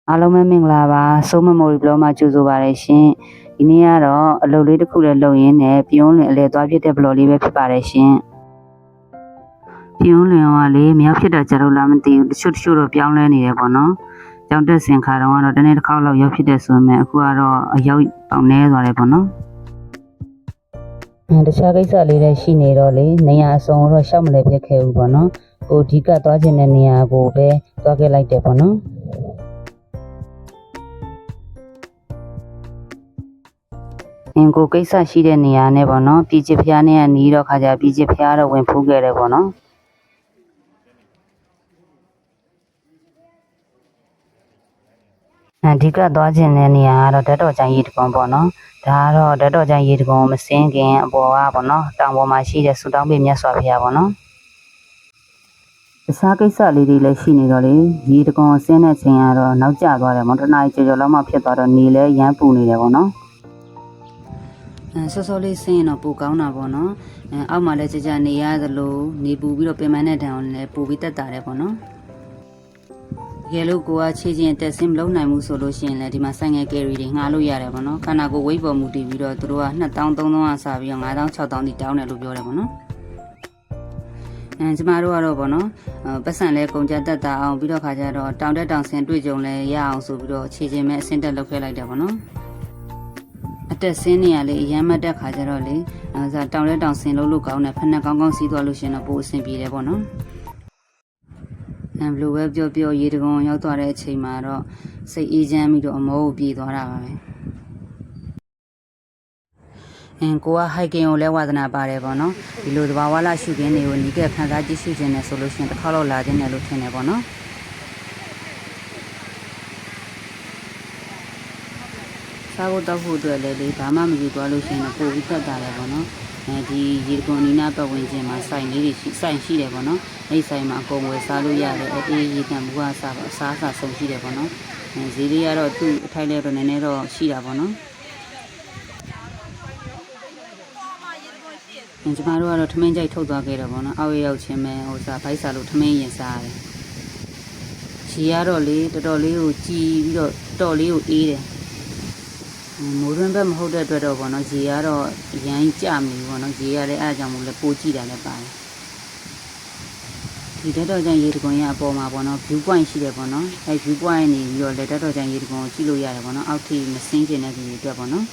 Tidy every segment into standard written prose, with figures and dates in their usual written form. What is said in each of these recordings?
အားလုံးပဲမင်္ဂလာပါဆိုးမမိုရီဘလော့မှာကြိုဆိုပါရရှင်ဒီနေ့ကတော့အလုပ်လေးတစ်ခုလည်းလုပ်ရင်းနဲ့ပြုံးလင်အလဲသွားဖြစ်တဲ့ဘလော့လေးပဲဖြစ်ပါတယ်ရှင်ပြုံးလင်ကလေမြောက်ဖြစ်တာကြတော့လားမသိဘူးတချို့တော့ပြောင်းလဲနေတယ်ပေါ့နော်ကြောင်တက်စင်ခါတော့တနေ့တစ်ခေါက်လောက်ရောက်ဖြစ်တယ်ဆိုပေမဲ့အခုကတော့အရောက်ပေါင်းနေသွားတယ်ပေါ့နော်တခြားကိစ္စလေးလည်းရှိနေတော့လေနေရာအစုံတော့ရှောက်မလဲပြက်ခဲ့ဘူးပေါ့နော်ကိုအဓိကသွားခြင်းတဲ့နေရာကိုပဲသွားခဲ့လိုက်တယ်ပေါ့နော်ကိုကိစ္စရှိတဲ့နေရာနဲ့ပေါ့နော်ပြည်ချစ်ဖျားနဲ့ကနီးတော့ခါကြပြည်ချစ်ဖျားတော့ဝင်ဖူးခဲ့တယ်ပေါ့နော်အဓိကသွားခြင်းတဲ့နေရာကတော့ဓာတ်တော်ကျန်ရေတကုံပေါ့နော်ဒါကတော့ဓာတ်တော်ကျန်ရေတကုံမစင်းခင်အပေါ်ကပေါ့နော်တောင်ပေါ်မှာရှိတဲ့ဆူတောင်းပေးမြတ်စွာဘုရားပေါ့နော်တခြားကိစ္စလေးတွေလည်းရှိနေတော့လေရေတကုံဆင်းတဲ့ချိန်ကတော့နောက်ကျသွားတယ်ပေါ့တနားကြီးကြော်လောက်မှဖြစ်သွားတော့နေလဲရမ်းပူနေတယ်ပေါ့နော်စောစောလေးဆင်းရင်တော့ပူကောင်းတာပေါ့နော်အောက်မှာလည်းကြာနေရသလိုနေပူပြီးတော့ပင်ပန်းတဲ့တံအောင်လည်းပူပြီးတက်တာတယ်ပေါ့နော်ရေလို့ကိုကခြေချင်းတက်ဆင်းမလုံးနိုင်ဘူးဆိုလို့ရှိရင်လည်းဒီမှာဆိုင်ငယ်ကယ်ရီတွေငှားလို့ရတယ်ပေါ့နော်ခန္ဓာကိုယ်ဝိတ်ပေါ်မူတည်ပြီးတော့သူတို့က2000 3000အစားပြီးတော့5000 6000တိတောင်းတယ်လို့ပြောတယ်ပေါ့နော်ကျမတို့ကတော့ပေါ့နော်ပတ်စံလဲကုန်ကြတက်တာအောင်ပြီးတော့ခါကျတော့တောင်တက်တောင်ဆင်းတွေ့ကြုံလဲရအောင်ဆိုပြီးတော့ခြေချင်းမဲ့အဆင်းတက်လုပ်ခဲ့လိုက်တယ်ပေါ့နော်အတက်ဆင်းနေရလေအရမ်းမတက်ခါကြတော့လေတောင်လဲတောင်ဆင်းလို့ကောင်းတယ်ဖက်နဲ့ကောင်းကောင်းစီးသွားလို့ရှင်တော့ပိုအဆင်ပြေတယ်ပေါ့နော်ဘလို့ပဲပြောရေတကုံရောက်သွားတဲ့အချိန်မှာတော့စိတ်အေးချမ်းပြီးတော့အမောကိုပြေးသွားတာပါပဲကိုကဟိုက်ကင်ကိုလည်းဝါသနာပါတယ်ပေါ့နော်ဒီလိုသဘာဝလာရှုခင်းတွေကိုနီးကပ်ခန်းစားကြည့်ရှုခြင်းနဲ့ဆိုလို့ရှိရင်တစ်ခါတော့လာခြင်းနဲ့လို့ထင်တယ်ပေါ့နော်စားဖို့တောက်ဖို့အတွက်လည်းလေဘာမှမယူသွားလို့ရှိရင်ပိုပြီးသက်သာတယ်ပေါ့နော်ဒီရေကွန်နီနာပတ်ဝန်းကျင်မှာစိုင်လေးတွေစိုင်ရှိတယ်ပေါ့နော်အဲ့စိုင်မှာအကုန်ဝယ်စားလို့ရတယ်အေးရေကန်ဘူးကစားပါစားဆုံးရှိတယ်ပေါ့နော်ဈေးလေးကတော့သူ့အထိုက်လေးတော့နည်းနည်းတော့ရှိတာပေါ့နော်ကျမတို့ကတော့ထမင်းကြိုက်ထုတ်သွားခဲ့တယ်ပေါ့နော်အောက်ရောက်ချင်းပဲဟိုစားဖိုက်စားလို့ထမင်းရင်စားရတယ်ခြေကတော့လေတော်တော်လေးကိုကြည်ပြီးတော့တော်လေးကိုအေးတယ်မိုးရွန်းဘက်မဟုတ်တဲ့အတွက်တော့ပေါ့နော်ရေကတော့အရန်ကြမိဘူးပေါ့နော်ရေရလည်းအားကြောင့်မို့လဲပိုကြည့်တာလည်းပါတယ်ဒီတက်တော်ကျန်ရေတကုံရအပေါ်မှာပေါ့နော် view point ရှိတယ်ပေါ့နော်အဲ view point နေပြီးတော့လက်တက်တော်ကျန်ရေတကုံကိုကြည့်လို့ရတယ်ပေါ့နော်အောက်ထိမစင်းကျင်တဲ့သူတွေအတွက်ပေါ့နော်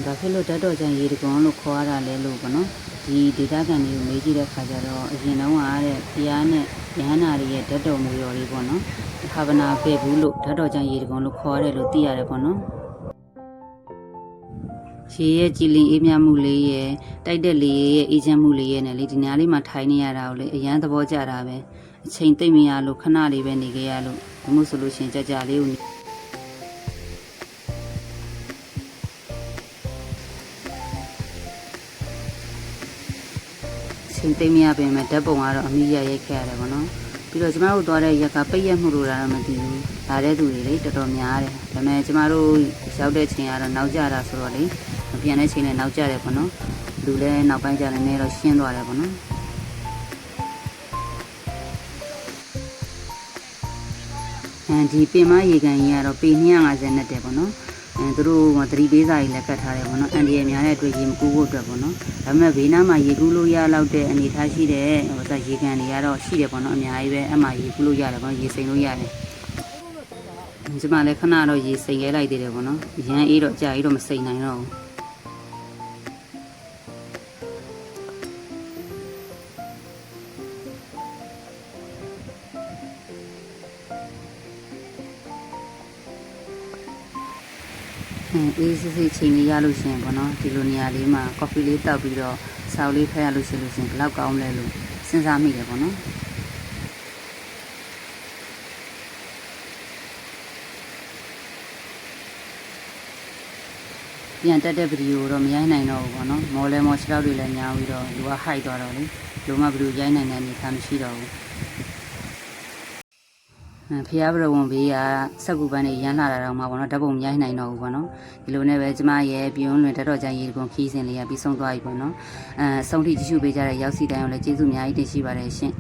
ဒါဖြစ်လို့တက်တော်ကျန်ရေတကုံလို့ခေါ်ရတာလဲလို့ပေါ့နော်ဒီဒေတာကန်တွေကိုမေးကြည့်တဲ့ခါကျတော့အရင်တော့ကတဲ့ဘုရားနဲ့ယဟန္တာတွေရဲ့ဓာတ်တော်မူတော်လေးပေါ့နော်ခါဗနာပေဘူးလို့ဓာတ်တော်ကျန်ရေတကုံလို့ခေါ်ရတယ်လို့သိရတယ်ပေါ့နော်ရေရဲ့ကြည်လင်အေးမြမှုလေးရဲ့တိုက်တဲ့လေရဲ့အေးချမ်းမှုလေးရဲ့နဲ့လေဒီနားလေးမှာထိုင်နေရတာကိုလေအရန်သဘောကျတာပဲအချိန်သိမ့်မရလို့ခဏလေးပဲနေခဲ့ရလို့ဘမို့ဆိုလို့ရှိရင်ကြလေးကိုချိန်သိမ့်မရပြင်မဲ့ဓာတ်ပုံကတော့အမိရရိုက်ခဲ့ရတယ်ပေါ့နော်ပြီးတော့ကျမတို့သွားတဲ့ရက်ကပိတ်ရက်မှုလို့တာတော့မသိဘူးဒါတဲ့သူတွေလေတော်တော်များတယ်ဒါပေမဲ့ကျမတို့ရောက်တဲ့ချိန်ကတော့နောက်ကျတာဆိုတော့လေပြန်တဲ့ချိန်နဲ့နောက်ကျတယ်ပေါ့နော်လူလည်းနောက်ပိုင်းကျလည်းနည်းတော့ရှင်းသွားတယ်ပေါ့နော်ဒီပင်မရေကန်ကြီးကတော့ပေ250နဲ့တယ်ပေါ့နော်သူတို့သတိပေးစာကြီးလည်းကတ်ထားတယ်ပေါ့နော်အန်ဒီရများတဲ့အတွက်ရေမကူးဖို့အတွက်ပေါ့နော်ဒါပေမဲ့ဘေးနားမှာရေကူးလို့ရလောက်တဲ့အနေထားရှိတဲ့ရေကန်တွေကတော့ရှိတယ်ပေါ့နော်အများကြီးပဲအမှရေကူးလို့ရတယ်ပေါ့နော်ရေစိမ်လို့ရတယ်ဒီမှာလည်းခဏတော့ရေစိမ်ရဲလိုက်သေးတယ်ပေါ့နော်ရမ်းအေးတော့ကြာအေးတော့မစိမ်နိုင်တော့ဘူးအေးစစ်စစ်ချိန်လေးရလို့ရှိရင်ပေါ့နော်ဒီလိုနေရာလေးမှာကော်ဖီလေးတောက်ပြီးတော့ဆောက်လေးဖက်ရလို့ရှိရင်ဘယ်လောက်ကောင်းလဲလို့စဉ်းစားမိတယ်ပေါ့နော်ပြန်တက်တဲ့ဗီဒီယိုတော့မရိုက်နိုင်တော့ဘူးပေါ့နော်မော်လဲမော်ခြေထောက်တွေလည်းညားပြီးတော့လူကဟိုက်သွားတော့လေလူမှဗီဒီယိုရိုက်နိုင်တဲ့အနေအထားမရှိတော့ဘူးဖျားပရဝံဘေးကစက်ကူပန်းတွေရမ်းလာတာတော့မှပေါ့နော်ဓာတ်ပုံမရိုက်နိုင်တော့ဘူးပေါ့နော်ဒီလိုနဲ့ပဲကျမရဲ့ပြုံးလွင်ဓာတ်တော်ကျန်ရေကွန်ခီးစဉ်လေးကပြီးဆုံးသွားပြီပေါ့နော်အဆုံးထိကြည့်ရှုပေးကြတဲ့ရောက်စီတိုင်းကိုလည်းကျေးဇူးအများကြီးတင်ရှိပါတယ်ရှင်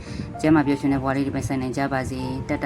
ကျမပြောချင်တဲ့ဘွားလေးတွေပဲဆိုင်နိုင်ကြပါစေတက်